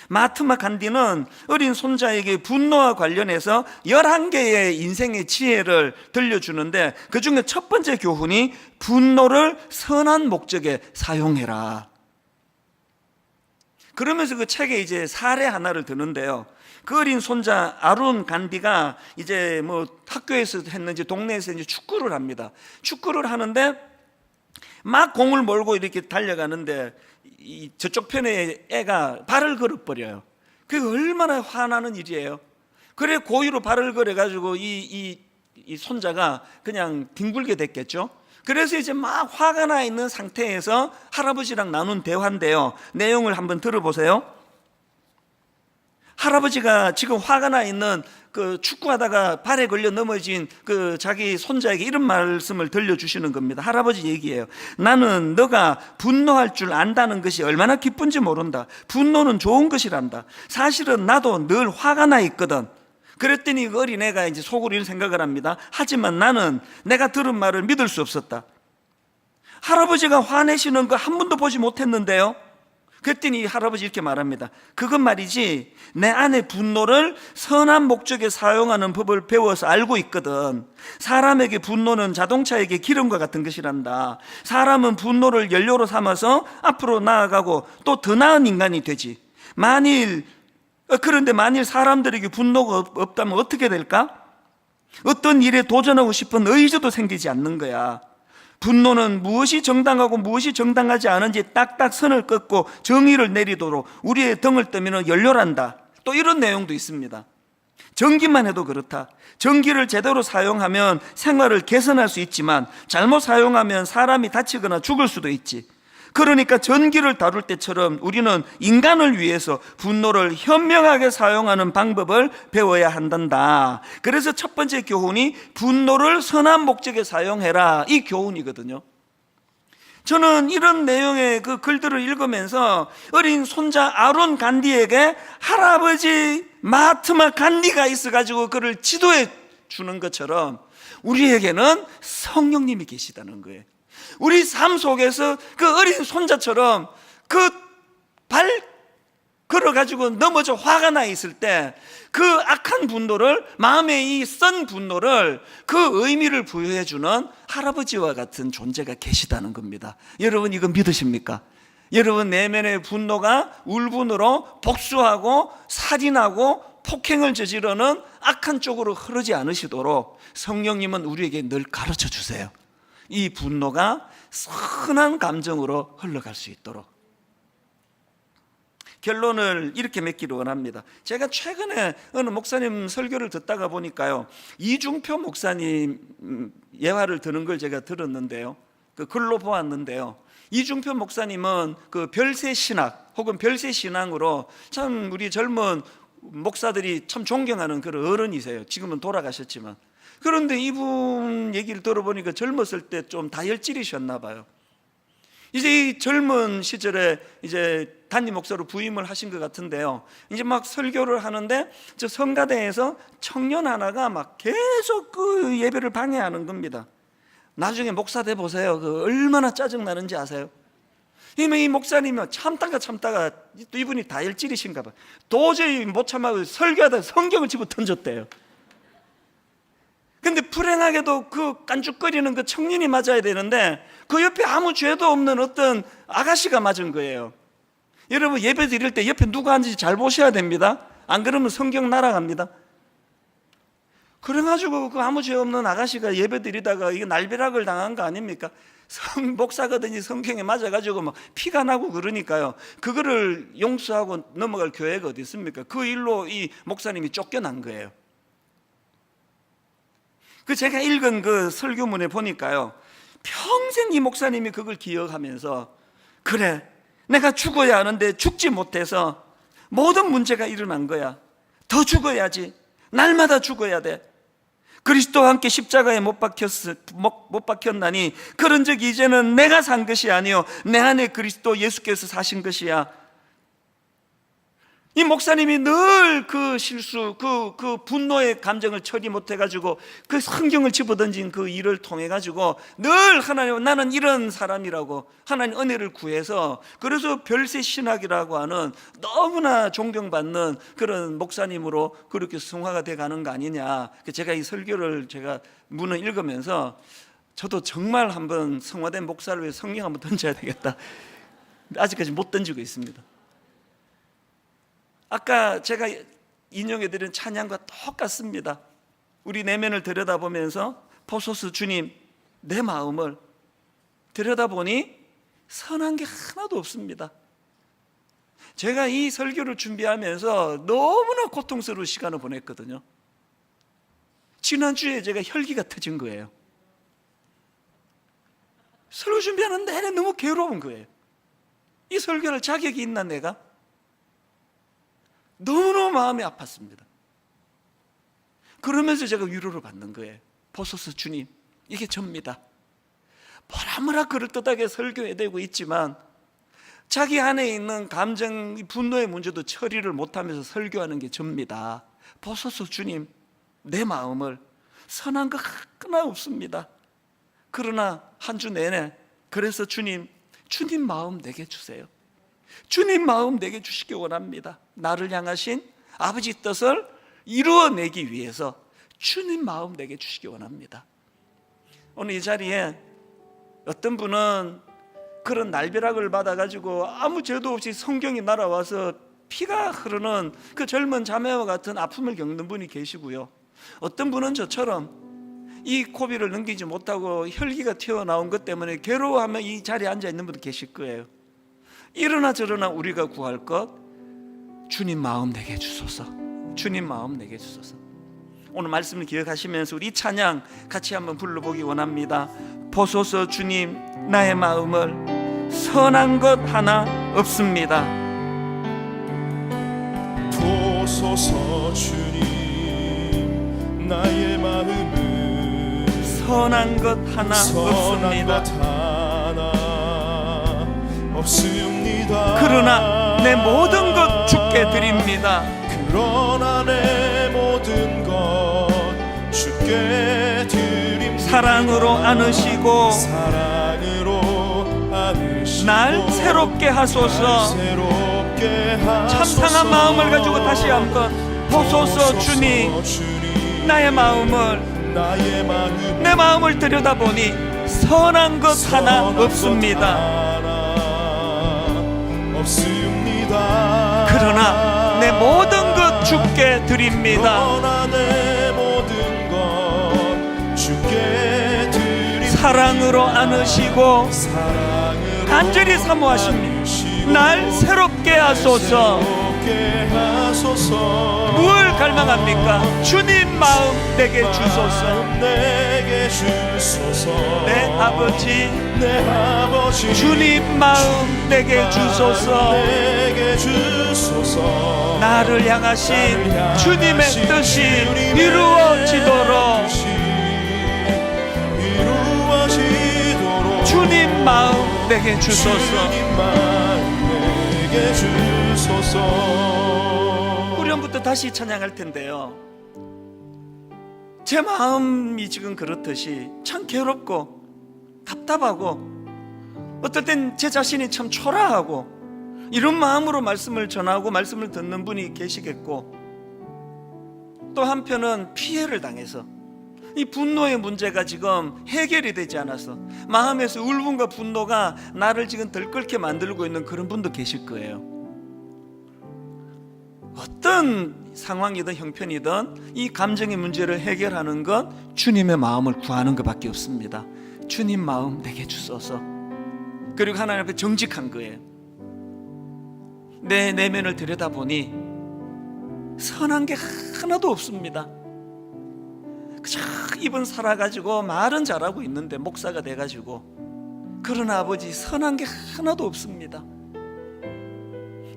마하트마 간디는 어린 손자에게 분노와 관련해서 11개의 인생의 지혜를 들려주는데, 그 중에 첫 번째 교훈이 분노를 선한 목적에 사용해라. 그러면서 그 책에 이제 사례 하나를 드는데요, 그 어린 손자 아룬 간디가 이제 뭐 학교에서 했는지 동네에서 이제 축구를 합니다. 축구를 하는데 막 공을 몰고 이렇게 달려가는데 이 저쪽 편에 애가 발을 걸어버려요. 그게 얼마나 화나는 일이에요. 그래 고의로 발을 걸어가지고 이 손자가 그냥 뒹굴게 됐겠죠. 그래서 이제 막 화가 나 있는 상태에서 할아버지랑 나눈 대화인데요, 내용을 한번 들어보세요. 할아버지가 지금 화가 나 있는 그 축구하다가 발에 걸려 넘어진 그 자기 손자에게 이런 말씀을 들려주시는 겁니다. 할아버지 얘기예요. 나는 너가 분노할 줄 안다는 것이 얼마나 기쁜지 모른다. 분노는 좋은 것이란다. 사실은 나도 늘 화가 나 있거든. 그랬더니 그 어린애가 이제 속으로 이런 생각을 합니다. 하지만 나는 내가 들은 말을 믿을 수 없었다. 할아버지가 화내시는 거 한 번도 보지 못했는데요. 그랬더니 할아버지 이렇게 말합니다. 그건 말이지, 내 안의 분노를 선한 목적에 사용하는 법을 배워서 알고 있거든. 사람에게 분노는 자동차에게 기름과 같은 것이란다. 사람은 분노를 연료로 삼아서 앞으로 나아가고 또 더 나은 인간이 되지. 그런데 만일 사람들에게 분노가 없다면 어떻게 될까? 어떤 일에 도전하고 싶은 의지도 생기지 않는 거야. 분노는 무엇이 정당하고 무엇이 정당하지 않은지 딱딱 선을 긋고 정의를 내리도록 우리의 등을 뜨면 연료란다. 또 이런 내용도 있습니다. 전기만 해도 그렇다. 전기를 제대로 사용하면 생활을 개선할 수 있지만 잘못 사용하면 사람이 다치거나 죽을 수도 있지. 그러니까 전기를 다룰 때처럼 우리는 인간을 위해서 분노를 현명하게 사용하는 방법을 배워야 한단다. 그래서 첫 번째 교훈이 분노를 선한 목적에 사용해라, 이 교훈이거든요. 저는 이런 내용의 그 글들을 읽으면서 어린 손자 아론 간디에게 할아버지 마하트마 간디가 있어가지고 그를 지도해 주는 것처럼 우리에게는 성령님이 계시다는 거예요. 우리 삶 속에서 그 어린 손자처럼 그 발 걸어가지고 넘어져 화가 나 있을 때 그 악한 분노를, 마음의 이 쓴 분노를 그 의미를 부여해주는 할아버지와 같은 존재가 계시다는 겁니다. 여러분 이거 믿으십니까? 여러분 내면의 분노가 울분으로 복수하고 살인하고 폭행을 저지르는 악한 쪽으로 흐르지 않으시도록 성령님은 우리에게 늘 가르쳐 주세요. 이 분노가 선한 감정으로 흘러갈 수 있도록. 결론을 이렇게 맺기를 원합니다. 제가 최근에 어느 목사님 설교를 듣다가 보니까요, 이중표 목사님 예화를 드는 걸 제가 들었는데요, 그 글로 보았는데요, 이중표 목사님은 그 별세 신학 혹은 별세 신앙으로 참 우리 젊은 목사들이 참 존경하는 그런 어른이세요. 지금은 돌아가셨지만. 그런데 이분 얘기를 들어보니까 젊었을 때 좀 다혈질이셨나 봐요. 이제 이 젊은 시절에 이제 단임 목사로 부임을 하신 것 같은데요, 이제 막 설교를 하는데 저 성가대에서 청년 하나가 막 계속 그 예배를 방해하는 겁니다. 나중에 목사 돼 보세요. 그 얼마나 짜증 나는지 아세요? 이 목사님은 참다가 또 이분이 다혈질이신가 봐. 도저히 못 참아서 설교하다가 성경을 집어 던졌대요. 근데 불행하게도 그 깐죽거리는 그 청년이 맞아야 되는데 그 옆에 아무 죄도 없는 어떤 아가씨가 맞은 거예요. 여러분 예배 드릴 때 옆에 누가 앉은지 잘 보셔야 됩니다. 안 그러면 성경 날아갑니다. 그래가지고 그 아무 죄 없는 아가씨가 예배 드리다가 이게 날벼락을 당한 거 아닙니까? 목사거든요. 성경에 맞아가지고 막 피가 나고 그러니까요, 그거를 용서하고 넘어갈 교회가 어디 있습니까? 그 일로 이 목사님이 쫓겨난 거예요. 그 제가 읽은 그 설교문에 보니까요, 평생 이 목사님이 그걸 기억하면서 그래, 내가 죽어야 하는데 죽지 못해서 모든 문제가 일어난 거야. 더 죽어야지. 날마다 죽어야 돼. 그리스도와 함께 십자가에 못 박혔나니 그런 적이 이제는 내가 산 것이 아니요 내 안에 그리스도 예수께서 사신 것이야. 이 목사님이 늘 그 실수, 그 분노의 감정을 처리 못해가지고 그 성경을 집어던진 그 일을 통해가지고 늘 하나님, 나는 이런 사람이라고 하나님 은혜를 구해서, 그래서 별세 신학이라고 하는 너무나 존경받는 그런 목사님으로 그렇게 성화가 돼가는 거 아니냐. 제가 이 설교를 제가 문을 읽으면서 저도 정말 한번 성화된 목사를 위해 성경 한번 던져야 되겠다. 아직까지 못 던지고 있습니다. 아까 제가 인용해드린 찬양과 똑같습니다. 우리 내면을 들여다보면서 보소서 주님, 내 마음을 들여다보니 선한 게 하나도 없습니다. 제가 이 설교를 준비하면서 너무나 고통스러운 시간을 보냈거든요. 지난주에 제가 혈기가 터진 거예요. 설교 준비하는 내내 너무 괴로운 거예요. 이 설교를 자격이 있나 내가? 너무너무 마음이 아팠습니다. 그러면서 제가 위로를 받는 거예요. 보소서 주님, 이게 접니다. 뭐라 그럴듯하게 설교해대고 있지만 자기 안에 있는 감정, 분노의 문제도 처리를 못하면서 설교하는 게 접니다. 보소서 주님, 내 마음을. 선한 거 하나 없습니다. 그러나 한 주 내내 그래서 주님 마음 내게 주세요. 주님 마음 내게 주시기 원합니다. 나를 향하신 아버지 뜻을 이루어내기 위해서 주님 마음 내게 주시기 원합니다. 오늘 이 자리에 어떤 분은 그런 날벼락을 받아가지고 아무 죄도 없이 성경이 날아와서 피가 흐르는 그 젊은 자매와 같은 아픔을 겪는 분이 계시고요, 어떤 분은 저처럼 이 고비를 넘기지 못하고 혈기가 튀어나온 것 때문에 괴로워하며 이 자리에 앉아있는 분도 계실 거예요. 이러나 저러나 우리가 구할 것, 주님 마음 내게 주소서. 주님 마음 내게 주소서. 오늘 말씀을 기억하시면서 우리 찬양 같이 한번 불러보기 원합니다. 보소서 주님, 나의 마음을. 선한 것 하나 없습니다. 보소서 주님, 나의 마음을. 선한 것 하나 없습니다. 그러나 내 모든 것 주께 드립니다. 그러나 내 모든 것 주께 드립니다. 사랑으로 안으시고 날 새롭게 하소서. 참 상한 마음을 가지고 다시 한번 보소서 주님, 나의 마음을. 내 마음을 들여다보니 선한 것 하나 없습니다. 그러나 내 모든 것 주께 드립니다. 사랑으로 안으시고 간절히 사모하십니다. 날 새롭게 하소서. 무엇을 갈망합니까? 주님 마음 내게 주소서. 내 아버지, 주님 마음 내게 주소서. 나를 향하신 주님의 뜻이 이루어지도록 주님 마음 내게 주소서. 후렴부터 다시 찬양할 텐데요, 제 마음이 지금 그렇듯이 참 괴롭고 답답하고 어떨 땐 제 자신이 참 초라하고 이런 마음으로 말씀을 전하고 말씀을 듣는 분이 계시겠고, 또 한편은 피해를 당해서 이 분노의 문제가 지금 해결이 되지 않아서 마음에서 울분과 분노가 나를 지금 들끓게 만들고 있는 그런 분도 계실 거예요. 어떤 상황이든 형편이든 이 감정의 문제를 해결하는 건 주님의 마음을 구하는 것밖에 없습니다. 주님 마음 내게 주소서. 그리고 하나님 앞에 정직한 거예요. 내 내면을 들여다보니 선한 게 하나도 없습니다. 그저 입은 살아가지고 말은 잘하고 있는데 목사가 돼가지고, 그러나 아버지 선한 게 하나도 없습니다.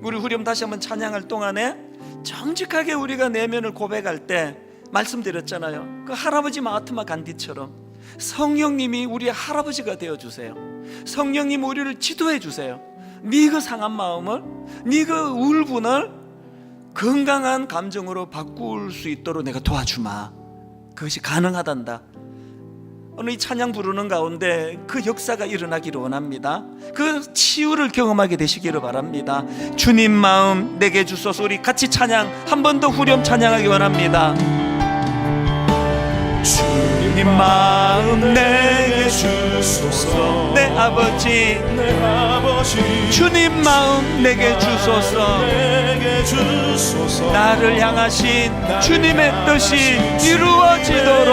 우리 후렴 다시 한번 찬양할 동안에 정직하게 우리가 내면을 고백할 때 말씀드렸잖아요. 그 할아버지 마하트마 간디처럼 성령님이 우리의 할아버지가 되어주세요. 성령님 우리를 지도해 주세요. 네 그 상한 마음을, 네 그 울분을 건강한 감정으로 바꿀 수 있도록 내가 도와주마. 그것이 가능하단다. 오늘 이 찬양 부르는 가운데 그 역사가 일어나기를 원합니다. 그 치유를 경험하게 되시기를 바랍니다. 주님 마음 내게 주소서. 우리 같이 찬양 한 번 더 후렴 찬양하기 원합니다. 주님 마음 내게 주소서. 내 아버지, 주님 마음 내게 주소서. 나를 향하신 주님의 뜻이 이루어지도록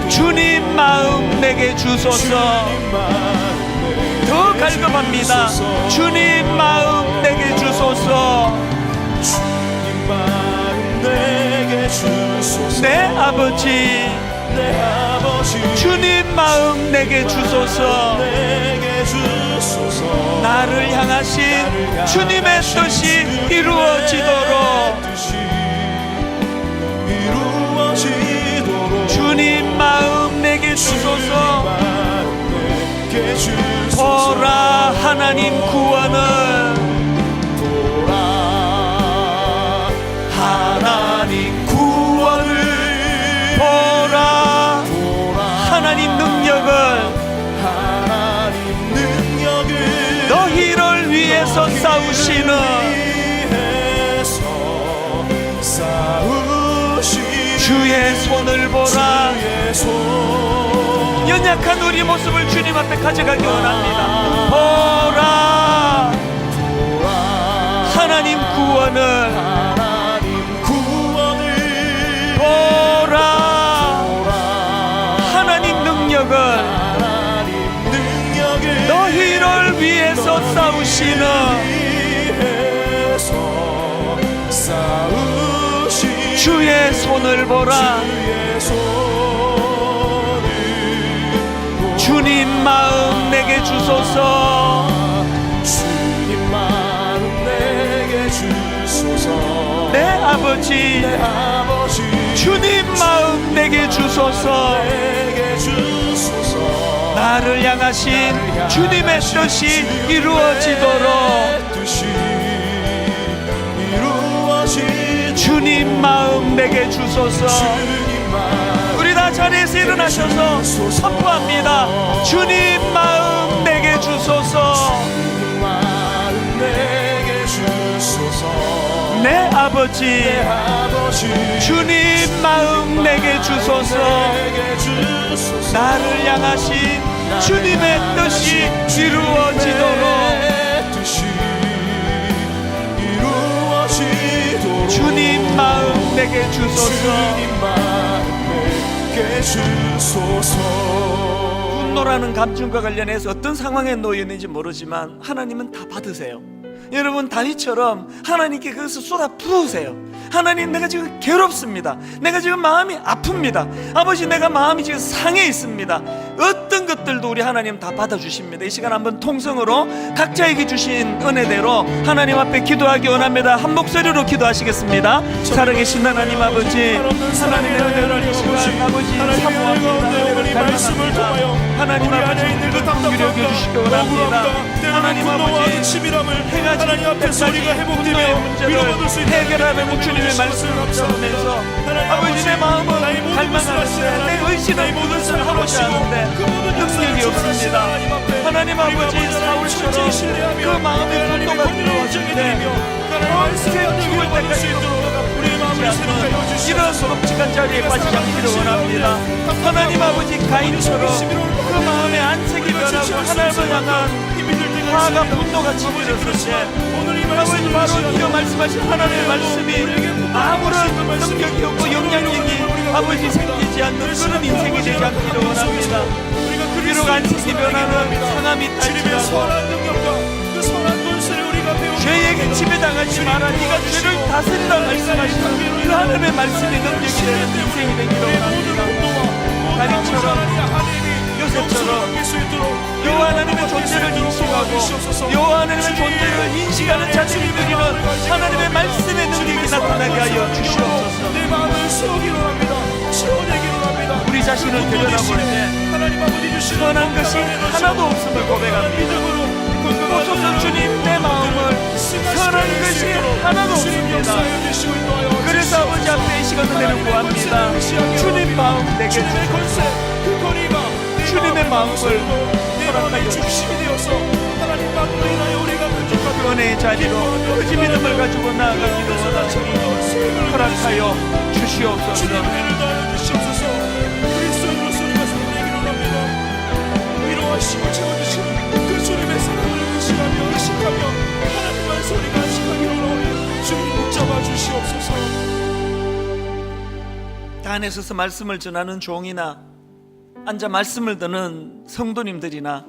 주님 마음 내게 주소서. 더 갈급합니다. 주님 마음 내게 주소서. 내 아버지, 주님 마음 내게 주소서. 나를 나를 향하신 주님의 뜻이 이루어지도록 주님 마음 내게 주소서. 보라 하나님 구원은 하나님 구원을 보라 하나님 능력을 너희를 위해서 싸우시는 주의 손을 보라. 연약한 우리 모습을 주님 앞에 가져가기 원합니다. 보라 하나님 구원을 보라 하나님 능력을 너희를 위해서 싸우시는 주의 손을 보라. 주님 마음 내게 주소서. 주님 마음 내게 주소서. 내 아버지 주님 마음 내게 주소서. 나를 향하신 주님의 뜻이 이루어지도록 주님 마음 내게 주소서. 우리 다 자리에서 일어나셔서 선포합니다. 주님 마음 내게 주소서. 내 아버지 주님 마음 내게 주소서. 나를 향하신 주님의 뜻이 이루어지도록 주님 마음 내게 주소서. 분노라는 감정과 관련해서 어떤 상황에 놓여 있는지 모르지만 하나님은 다 받으세요. 여러분 다윗처럼 하나님께 그것을 쏟아 부으세요. 하나님, 내가 지금 괴롭습니다. 내가 지금 마음이 아픕니다. 아버지, 내가 마음이 지금 상해 있습니다. 어떤 것들도 우리 하나님 다 받아주십니다. 이 시간 한번 통성으로 각자에게 주신 은혜대로 하나님 앞에 기도하기 원합니다. 한 목소리로 기도하시겠습니다. 살아계신 하나님 아버지, 하나님의 은혜를 이 시간 아버지 사모합니다. 말씀을 통하여 하나님 아버지, 오늘도 긍휼히 여겨주시기 원합니다. 하나님 아버지, 행하지 하나님 앞에서 우리가 회복되며 위로받을 수 있는 해결하는 주님의 말씀을 붙잡으면서 아버지, 내 마음은 갈망하는데 내 의식은 그것을 하고자 하는데 능력이 없습니다. 하나님 아버지, 사울처럼 그 마음의 분노가 들어왔을 때 평생 죽을 때까지 우리 마음을 새롭게 이런 끔찍한 자리에 빠지지 않기를 원합니다. 하나님 아버지, 가인처럼 그 마음의 안색이 변하고 하나님을 향한 화가 분노가 치밀었을 때 아버지, 바로 이어 말씀하신 하나님의 말씀이 아무런 능력이 없고 영향력이 아버지 생기지 않는 그런 인생이 되지 않기를 원합니다. 비록 안색이 변하는 상함이 딸지라도 죄에게 지배당하지 마라. 네가 죄를 다스리라 말씀하시는 그 하나님의 말씀이 능력이 되는 인생이 되기를 원합니다. 다윗처럼, 요셉처럼 여호와 하나님의 존재를 인식하고 여호와 하나님의 존재를 인식하는 자들이 누리는 하나님의 말씀의 능력이 나타나게 하여 주시옵소서. 우리 자신을 들여다볼 때 선한 것이 하나도 없음을 고백합니다. 오소서 주님, 내 마음을 선한 것이 하나도 없습니다. 그래서 아버지 앞에 이 시간 은혜를 구합니다. 주님 마음 내게 주소서. 주님의 마음을 허락하여 주시옵소서. 그 은혜의 자리로 그 믿음을 가지고 나아가기를 원하시니 허락하여 주시옵소서. 위로하시고 채워주시는 그 주님의 사랑을 의식하며 하나님만 소리가 의식하기로 원하오니 주님 붙잡아 주시옵소서. 단에 서서 말씀을 전하는 종이나 앉아 말씀을 듣는 성도님들이나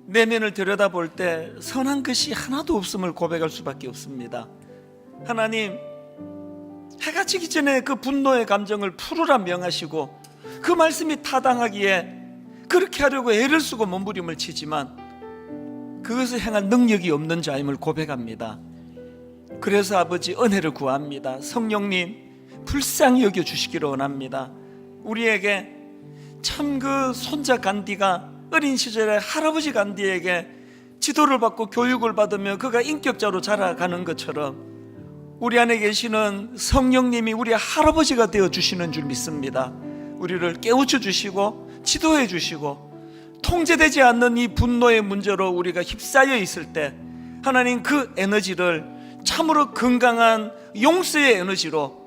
내면을 들여다볼 때 선한 것이 하나도 없음을 고백할 수밖에 없습니다. 하나님, 해가 지기 전에 그 분노의 감정을 풀으라 명하시고 그 말씀이 타당하기에 그렇게 하려고 애를 쓰고 몸부림을 치지만 그것을 행할 능력이 없는 자임을 고백합니다. 그래서 아버지 은혜를 구합니다. 성령님 불쌍히 여겨 주시기를 원합니다. 우리에게 참 그 손자 간디가 어린 시절에 할아버지 간디에게 지도를 받고 교육을 받으며 그가 인격자로 자라가는 것처럼 우리 안에 계시는 성령님이 우리의 할아버지가 되어 주시는 줄 믿습니다. 우리를 깨우쳐 주시고 지도해 주시고 통제되지 않는 이 분노의 문제로 우리가 휩싸여 있을 때 하나님 그 에너지를 참으로 건강한 용서의 에너지로,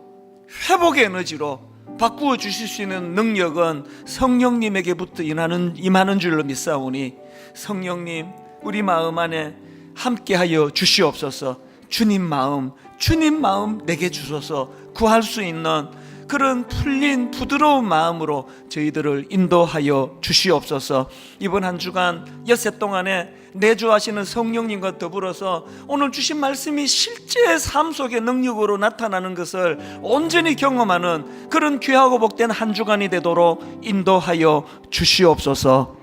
회복의 에너지로 바꾸어 주실 수 있는 능력은 성령님에게부터 임하는 줄로 믿사오니 성령님 우리 마음 안에 함께하여 주시옵소서. 주님 마음 내게 주소서. 구할 수 있는 그런 풀린 부드러운 마음으로 저희들을 인도하여 주시옵소서. 이번 한 주간 엿새 동안에 내주하시는 성령님과 더불어서 오늘 주신 말씀이 실제 삶 속의 능력으로 나타나는 것을 온전히 경험하는 그런 귀하고 복된 한 주간이 되도록 인도하여 주시옵소서.